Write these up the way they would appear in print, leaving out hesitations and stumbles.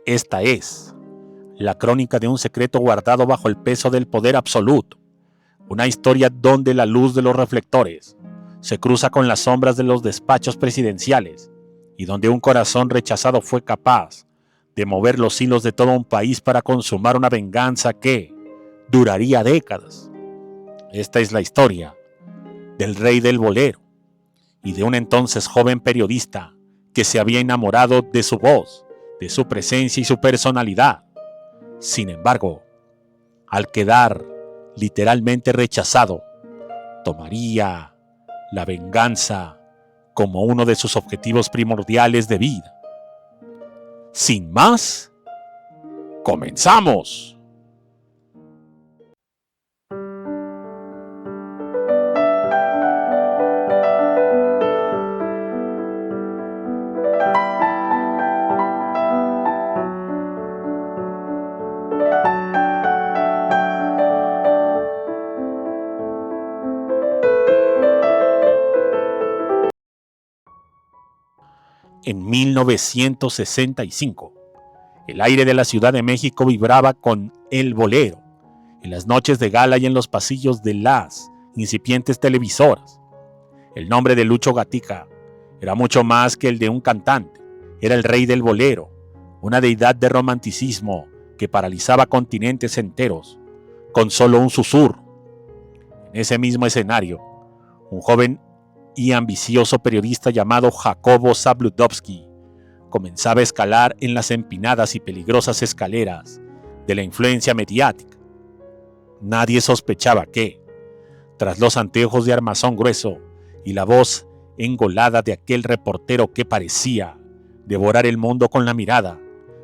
Esta es la crónica de un secreto guardado bajo el peso del poder absoluto. Una historia donde la luz de los reflectores se cruza con las sombras de los despachos presidenciales y donde un corazón rechazado fue capaz de mover los hilos de todo un país para consumar una venganza que duraría décadas. Esta es la historia del rey del bolero y de un entonces joven periodista que se había enamorado de su voz, de su presencia y su personalidad. Sin embargo, al quedar literalmente rechazado, tomaría la venganza como uno de sus objetivos primordiales de vida. Sin más, ¡comenzamos! En 1965, el aire de la Ciudad de México vibraba con el bolero, en las noches de gala y en los pasillos de las incipientes televisoras. El nombre de Lucho Gatica era mucho más que el de un cantante. Era el rey del bolero, una deidad de romanticismo que paralizaba continentes enteros con solo un susurro. En ese mismo escenario, un joven y ambicioso periodista llamado Jacobo Zabludovsky comenzaba a escalar en las empinadas y peligrosas escaleras de la influencia mediática. Nadie sospechaba que, tras los anteojos de armazón grueso y la voz engolada de aquel reportero que parecía devorar el mundo con la mirada,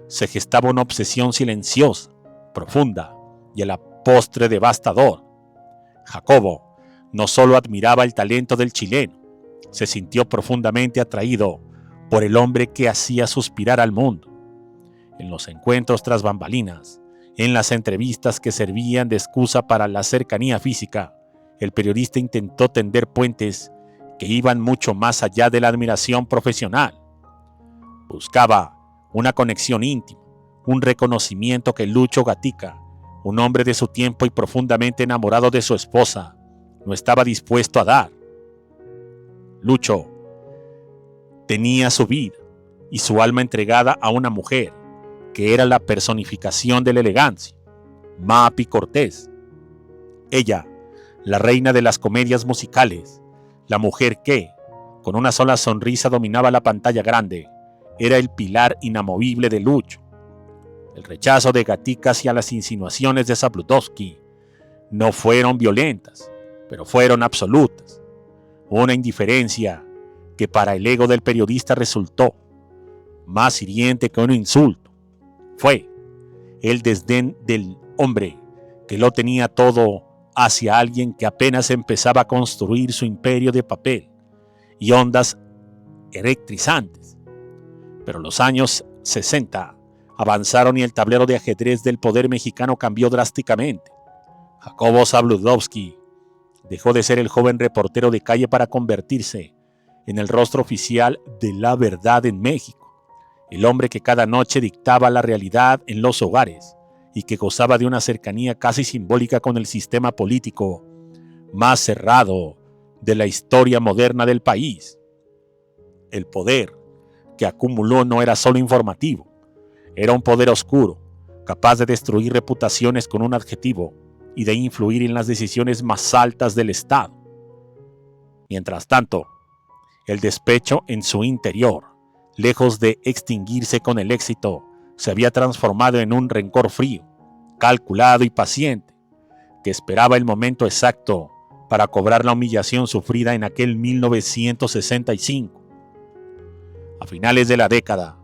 se gestaba una obsesión silenciosa, profunda y a la postre devastador. Jacobo no solo admiraba el talento del chileno, se sintió profundamente atraído por el hombre que hacía suspirar al mundo. En los encuentros tras bambalinas, en las entrevistas que servían de excusa para la cercanía física, el periodista intentó tender puentes que iban mucho más allá de la admiración profesional. Buscaba una conexión íntima, un reconocimiento que Lucho Gatica, un hombre de su tiempo y profundamente enamorado de su esposa, no estaba dispuesto a dar. Lucho tenía su vida y su alma entregada a una mujer que era la personificación de la elegancia, Mapi Cortés. Ella, la reina de las comedias musicales, la mujer que, con una sola sonrisa dominaba la pantalla grande, era el pilar inamovible de Lucho. El rechazo de Gatica hacia las insinuaciones de Zabludovsky no fueron violentas, pero fueron absolutas. Una indiferencia que para el ego del periodista resultó más hiriente que un insulto. Fue el desdén del hombre que lo tenía todo hacia alguien que apenas empezaba a construir su imperio de papel y ondas electrizantes. Pero los años 60 avanzaron y el tablero de ajedrez del poder mexicano cambió drásticamente. Jacobo Zabludovsky dejó de ser el joven reportero de calle para convertirse en el rostro oficial de la verdad en México, el hombre que cada noche dictaba la realidad en los hogares y que gozaba de una cercanía casi simbólica con el sistema político más cerrado de la historia moderna del país. El poder que acumuló no era solo informativo, era un poder oscuro, capaz de destruir reputaciones con un adjetivo y de influir en las decisiones más altas del Estado. Mientras tanto, el despecho en su interior, lejos de extinguirse con el éxito, se había transformado en un rencor frío, calculado y paciente, que esperaba el momento exacto para cobrar la humillación sufrida en aquel 1965. A finales de la década,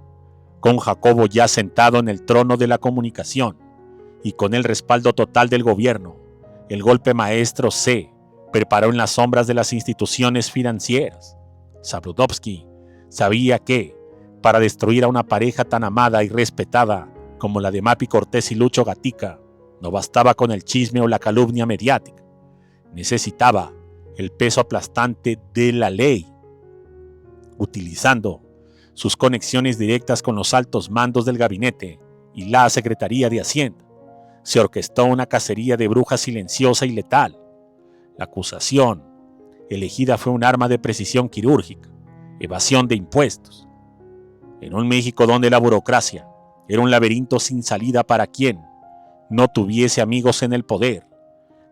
con Jacobo ya sentado en el trono de la comunicación y con el respaldo total del gobierno, el golpe maestro se preparó en las sombras de las instituciones financieras. Zabludovsky sabía que, para destruir a una pareja tan amada y respetada como la de Mapi Cortés y Lucho Gatica, no bastaba con el chisme o la calumnia mediática. Necesitaba el peso aplastante de la ley. Utilizando sus conexiones directas con los altos mandos del gabinete, y la Secretaría de Hacienda, se orquestó una cacería de brujas silenciosa y letal. La acusación elegida fue un arma de precisión quirúrgica, evasión de impuestos. En un México donde la burocracia era un laberinto sin salida para quien no tuviese amigos en el poder,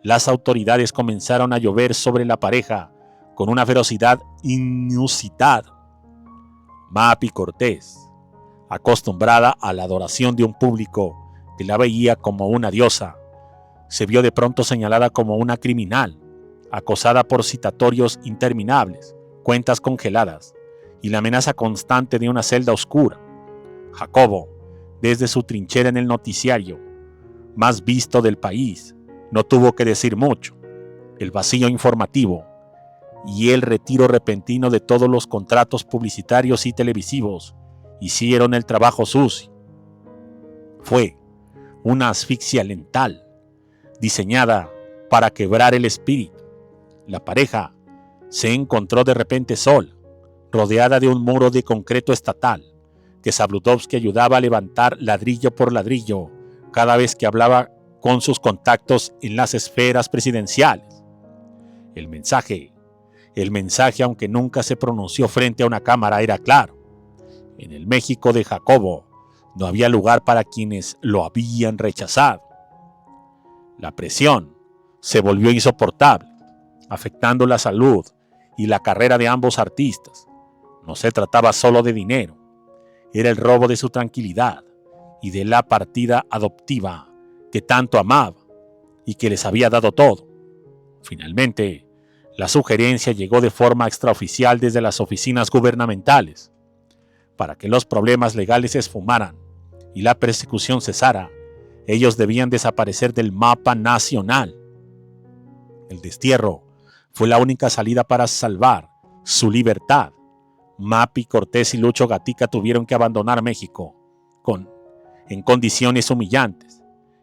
las autoridades comenzaron a llover sobre la pareja con una ferocidad inusitada. Mapi Cortés, acostumbrada a la adoración de un público que la veía como una diosa, se vio de pronto señalada como una criminal, acosada por citatorios interminables, cuentas congeladas y la amenaza constante de una celda oscura. Jacobo, desde su trinchera en el noticiario más visto del país, no tuvo que decir mucho. El vacío informativo y el retiro repentino de todos los contratos publicitarios y televisivos hicieron el trabajo sucio. Fue una asfixia lental, diseñada para quebrar el espíritu. La pareja se encontró de repente sola, rodeada de un muro de concreto estatal, que Zabludovsky ayudaba a levantar ladrillo por ladrillo cada vez que hablaba con sus contactos en las esferas presidenciales. El mensaje, aunque nunca se pronunció frente a una cámara, era claro. En el México de Jacobo no había lugar para quienes lo habían rechazado. La presión se volvió insoportable, afectando la salud y la carrera de ambos artistas. No se trataba solo de dinero, era el robo de su tranquilidad y de la partida adoptiva que tanto amaba y que les había dado todo. Finalmente, la sugerencia llegó de forma extraoficial desde las oficinas gubernamentales. Para que los problemas legales se esfumaran y la persecución cesara, ellos debían desaparecer del mapa nacional. El destierro fue la única salida para salvar su libertad. Mapi Cortés y Lucho Gatica tuvieron que abandonar México en condiciones humillantes,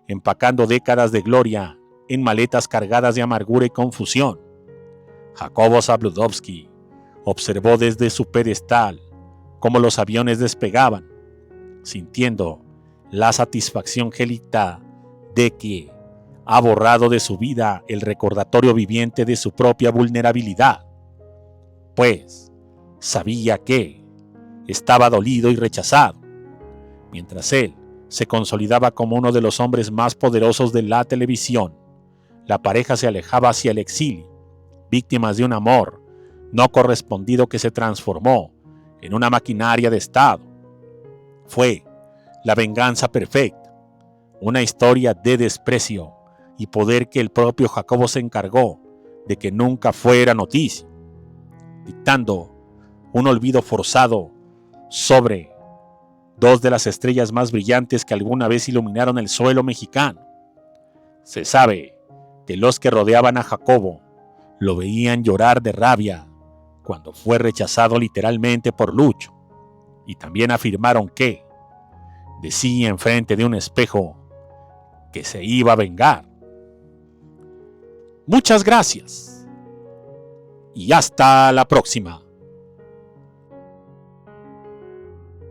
empacando décadas de gloria en maletas cargadas de amargura y confusión. Jacobo Zabludovsky observó desde su pedestal cómo los aviones despegaban, sintiendo la satisfacción gélida de que ha borrado de su vida el recordatorio viviente de su propia vulnerabilidad, pues sabía que estaba dolido y rechazado, mientras él se consolidaba como uno de los hombres más poderosos de la televisión. La pareja se alejaba hacia el exilio, víctimas de un amor no correspondido que se transformó en una maquinaria de Estado. Fue la venganza perfecta, una historia de desprecio y poder que el propio Jacobo se encargó de que nunca fuera noticia, dictando un olvido forzado sobre dos de las estrellas más brillantes que alguna vez iluminaron el suelo mexicano. Se sabe que los que rodeaban a Jacobo lo veían llorar de rabia cuando fue rechazado literalmente por Lucho, y también afirmaron que decía enfrente de un espejo que se iba a vengar. Muchas gracias y hasta la próxima.